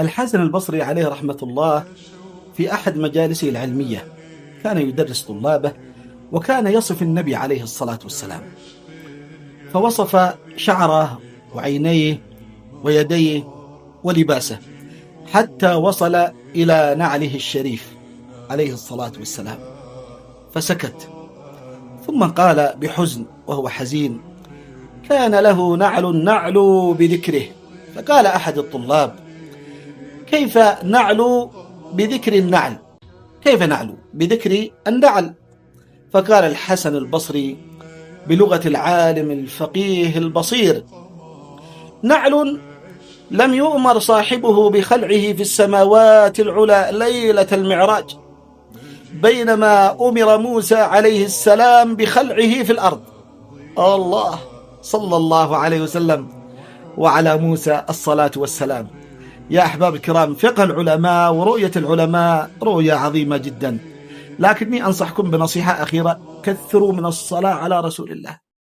الحسن البصري عليه رحمة الله في أحد مجالسه العلمية كان يدرس طلابه، وكان يصف النبي عليه الصلاة والسلام، فوصف شعره وعينيه ويديه ولباسه حتى وصل إلى نعله الشريف عليه الصلاة والسلام، فسكت، ثم قال بحزن وهو حزين: كان له نعل نعلو بذكره. فقال أحد الطلاب: كيف نعلو بذكر النعل؟ كيف نعلو بذكر النعل؟ فقال الحسن البصري بلغة العالم الفقيه البصير: نعل لم يؤمر صاحبه بخلعه في السماوات العلى ليلة المعراج، بينما أمر موسى عليه السلام بخلعه في الأرض. الله، صلى الله عليه وسلم وعلى موسى الصلاة والسلام. يا أحباب الكرام، فقه العلماء ورؤية العلماء رؤية عظيمة جدا، لكني أنصحكم بنصيحة أخيرة: كثروا من الصلاة على رسول الله.